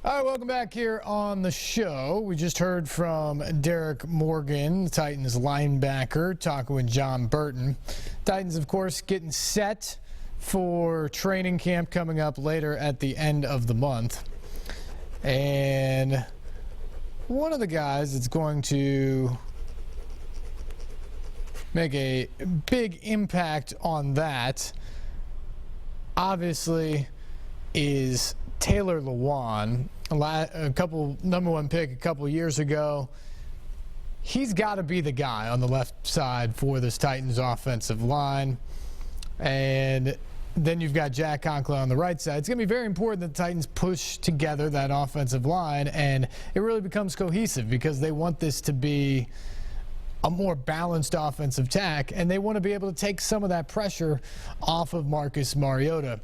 All right, welcome back here on the show. We just heard from Derek Morgan, the Titans linebacker, talking with John Burton. Titans, of course, getting set for training camp coming up later at the end of the month. And one of the guys that's going to make a big impact on that, obviously, is Taylor Lewan, number one pick a couple years ago. He's got to be the guy on the left side for this Titans offensive line. And then you've got Jack Conklin on the right side. It's going to be very important that the Titans push together that offensive line, and it really becomes cohesive because they want this to be a more balanced offensive attack, and they want to be able to take some of that pressure off of Marcus Mariota.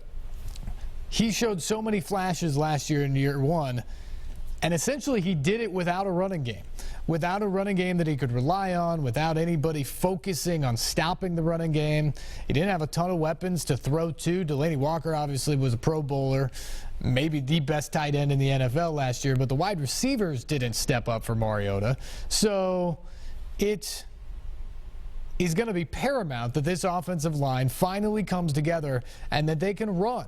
He showed so many flashes last year in year one, and essentially he did it without a running game. Without a running game that he could rely on, without anybody focusing on stopping the running game. He didn't have a ton of weapons to throw to. Delanie Walker obviously was a Pro Bowler, maybe the best tight end in the NFL last year, but the wide receivers didn't step up for Mariota. So it is going to be paramount that this offensive line finally comes together and that they can run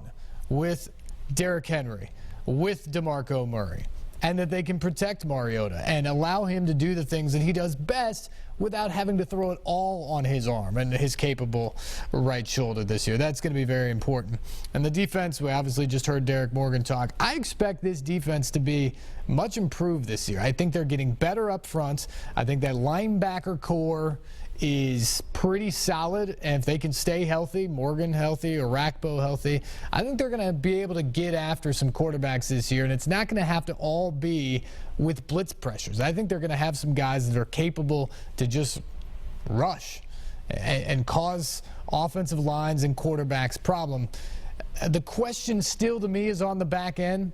with Derrick Henry, with DeMarco Murray, and that they can protect Mariota and allow him to do the things that he does best without having to throw it all on his arm and his capable right shoulder this year. That's going to be very important. And the defense, we obviously just heard Derek Morgan talk. I expect this defense to be much improved this year. I think they're getting better up front. I think that linebacker core is pretty solid, and if they can stay healthy, Morgan healthy, Orakpo healthy, I think they're going to be able to get after some quarterbacks this year, and it's not going to have to all be with blitz pressures. I think they're going to have some guys that are capable to just rush and cause offensive lines and quarterbacks problem. The question still to me is on the back end.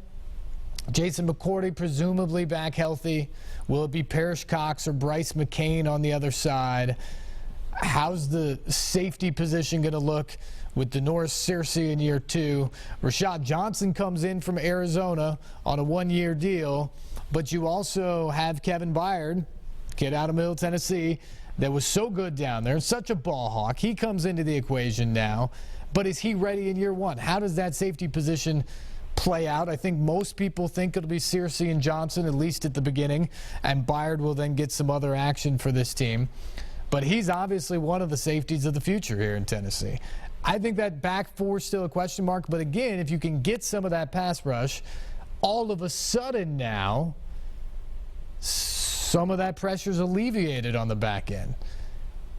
Jason McCourty presumably back healthy. Will it be Parrish Cox or Bryce McCain on the other side? How's the safety position going to look with Denoris Searcy in year two? Rashad Johnson comes in from Arizona on a one-year deal, but you also have Kevin Byard, kid out of Middle Tennessee, that was so good down there, such a ball hawk. He comes into the equation now, but is he ready in year one? How does that safety position play out? I think most people think it'll be Searcy and Johnson, at least at the beginning, and Byard will then get some other action for this team. But he's obviously one of the safeties of the future here in Tennessee. I think that back four is still a question mark, but again, if you can get some of that pass rush, all of a sudden now, some of that pressure is alleviated on the back end.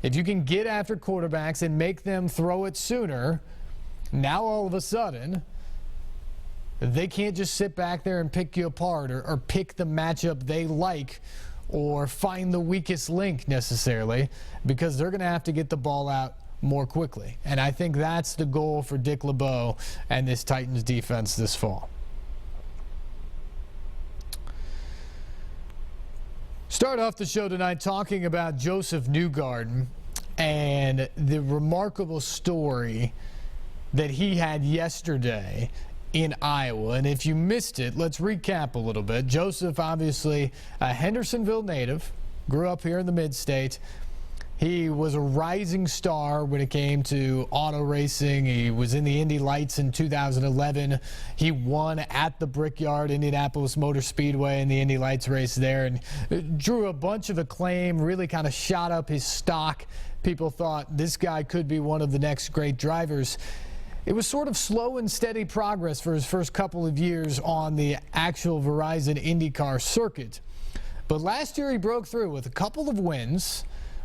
If you can get after quarterbacks and make them throw it sooner, now all of a sudden, they can't just sit back there and pick you apart or pick the matchup they like or find the weakest link necessarily, because they're going to have to get the ball out more quickly. And I think that's the goal for Dick LeBeau and this Titans defense this fall. Start off the show tonight talking about Joseph Newgarden and the remarkable story that he had yesterday in Iowa. And if you missed it, let's recap a little bit. Joseph, obviously a Hendersonville native, grew up here in the mid-state. He was a rising star when it came to auto racing. He was in the Indy Lights in 2011. He won at the Brickyard Indianapolis Motor Speedway in the Indy Lights race there and drew a bunch of acclaim, really kind of shot up his stock. People thought this guy could be one of the next great drivers. It was sort of slow and steady progress for his first couple of years on the actual Verizon IndyCar circuit. But last year he broke through with a couple of wins,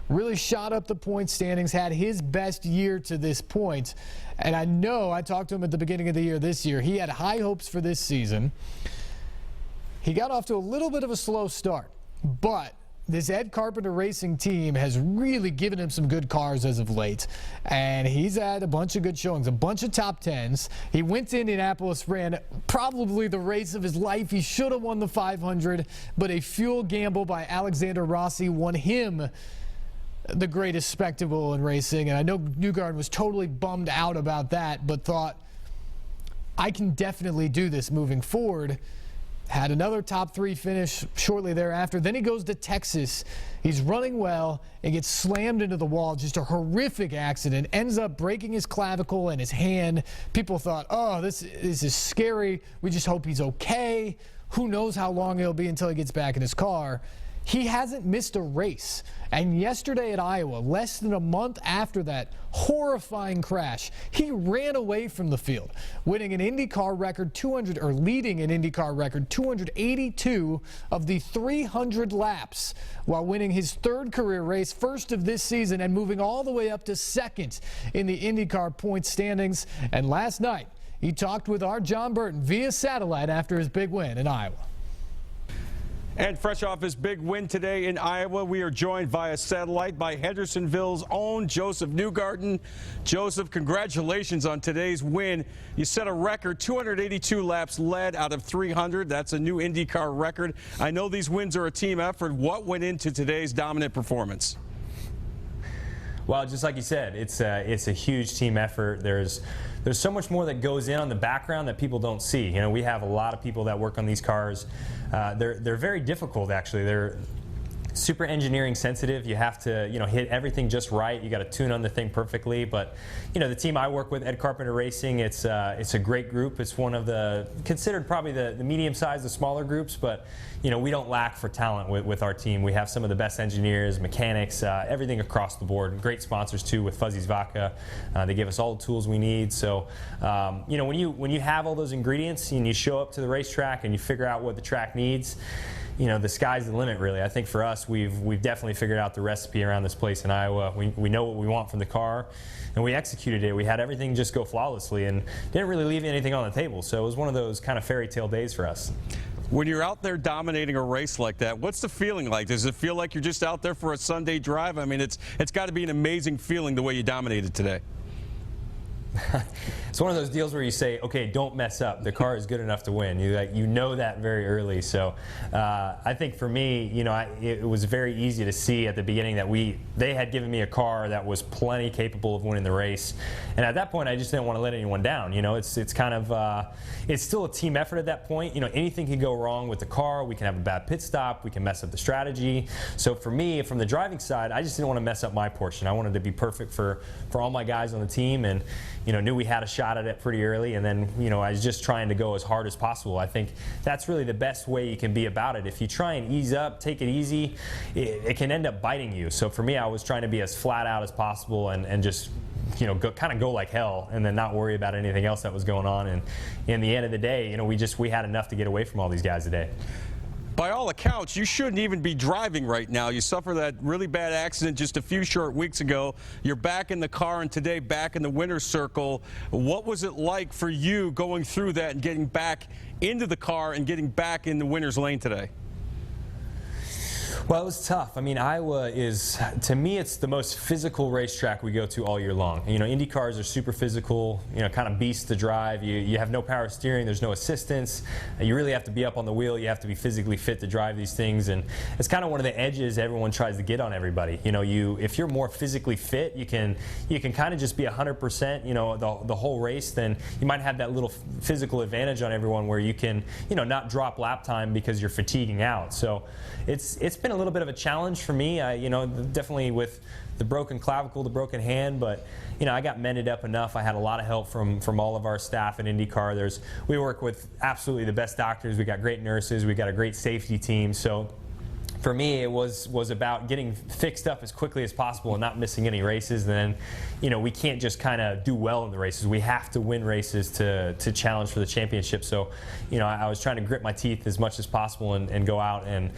really shot up the point standings, had his best year to this point. And I know I talked to him at the beginning of the year this year. He had high hopes for this season. He got off to a little bit of a slow start, but this Ed Carpenter Racing team has really given him some good cars as of late, and he's had a bunch of good showings, a bunch of top tens. He went to Indianapolis, ran probably the race of his life. He should have won the 500, but a fuel gamble by Alexander Rossi won him the greatest spectacle in racing, and I know Newgarden was totally bummed out about that, but thought, I can definitely do this moving forward. had another top 3 finish shortly thereafter. Then he goes to Texas. He's running well and gets slammed into the wall. Just a horrific accident. Ends up breaking his clavicle and his hand. People thought, oh, this is scary. We just hope he's okay. Who knows how long it'll be until he gets back in his car. He hasn't missed a race. And yesterday at Iowa, less than a month after that horrifying crash, he ran away from the field, winning an IndyCar record leading an IndyCar record 282 of the 300 laps, while winning his 3rd career race, first of this season, and moving all the way up to 2nd in the IndyCar points standings. And last night, he talked with our John Burton via satellite after his big win in Iowa. And fresh off his big win today in Iowa, we are joined via satellite by Hendersonville's own Joseph Newgarden. Joseph, congratulations on today's win. You set a record, 282 laps led out of 300. That's a new IndyCar record. I know these wins are a team effort. What went into today's dominant performance? Well, just like you said, it's a huge team effort. There's so much more that goes in on the background that people don't see. You know, we have a lot of people that work on these cars. They're very difficult, actually. They're super engineering sensitive. You have to, hit everything just right. You got to tune on the thing perfectly. But, the team I work with, Ed Carpenter Racing, it's a great group. It's one of considered probably the medium-sized, the smaller groups. But, we don't lack for talent with our team. We have some of the best engineers, mechanics, everything across the board. Great sponsors too with Fuzzy's Vodka. They give us all the tools we need. So, when you have all those ingredients and you show up to the racetrack and you figure out what the track needs, the sky's the limit, really. I think for us, we've definitely figured out the recipe around this place in Iowa. We know what we want from the car, and we executed it. We had everything just go flawlessly and didn't really leave anything on the table. So it was one of those kind of fairy tale days for us. When you're out there dominating a race like that, what's the feeling like? Does it feel like you're just out there for a Sunday drive? I mean, it's got to be an amazing feeling the way you dominated today. It's one of those deals where you say, okay, don't mess up. The car is good enough to win. You know that very early. So I think for me, it was very easy to see at the beginning that they had given me a car that was plenty capable of winning the race. And at that point, I just didn't want to let anyone down. It's kind of it's still a team effort at that point. Anything can go wrong with the car. We can have a bad pit stop. We can mess up the strategy. So for me, from the driving side, I just didn't want to mess up my portion. I wanted to be perfect for all my guys on the team, and knew we had a shot at it pretty early, and then I was just trying to go as hard as possible. I think that's really the best way you can be about it. If you try and ease up, take it easy, it can end up biting you. So for me, I was trying to be as flat out as possible and just go like hell, and then not worry about anything else that was going on. And in the end of the day, we had enough to get away from all these guys today. By all accounts, you shouldn't even be driving right now. You suffered that really bad accident just a few short weeks ago. You're back in the car, and today back in the winner's circle. What was it like for you going through that and getting back into the car and getting back in the winner's lane today? Well, it was tough. I mean, Iowa is, to me, it's the most physical racetrack we go to all year long. Indy cars are super physical, kind of beasts to drive. You have no power steering, there's no assistance. You really have to be up on the wheel. You have to be physically fit to drive these things, and it's kind of one of the edges everyone tries to get on everybody. If you're more physically fit, you can kind of just be 100%, the whole race. Then you might have that little physical advantage on everyone where you can, not drop lap time because you're fatiguing out. So it's been a little bit of a challenge for me, definitely with the broken clavicle, the broken hand, but I got mended up enough. I had a lot of help from all of our staff at IndyCar. We work with absolutely the best doctors. We got great nurses. We got a great safety team. So for me, it was about getting fixed up as quickly as possible and not missing any races. And then, we can't just kind of do well in the races. We have to win races to challenge for the championship. So, I was trying to grit my teeth as much as possible and go out and,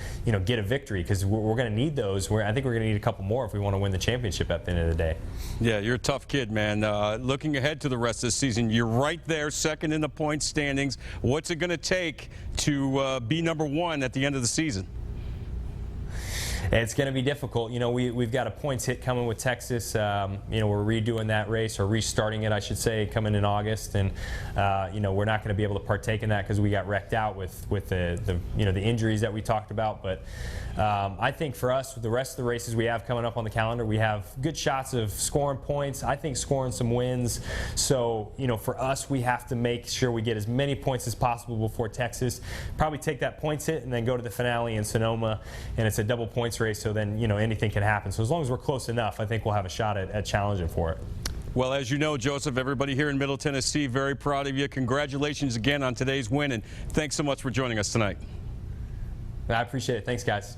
get a victory, because we're going to need those. I think we're going to need a couple more if we want to win the championship at the end of the day. Yeah, you're a tough kid, man. Looking ahead to the rest of the season, you're right there, second in the points standings. What's it going to take to be #1 at the end of the season? It's going to be difficult. You know, we've got a points hit coming with Texas. You know, we're redoing that race, or restarting it, I should say, coming in August, and you know, we're not going to be able to partake in that because we got wrecked out with the you know, the injuries that we talked about. But I think for us, with the rest of the races we have coming up on the calendar, we have good shots of scoring points. I think scoring some wins. So, you know, for us, we have to make sure we get as many points as possible before Texas. Probably take that points hit and then go to the finale in Sonoma, and it's a double points race. So then, you know, anything can happen. So as long as we're close enough, I think we'll have a shot at challenging for it. Well, as you know, Joseph, everybody here in Middle Tennessee, very proud of you. Congratulations again on today's win, and thanks so much for joining us tonight. I appreciate it. Thanks, guys.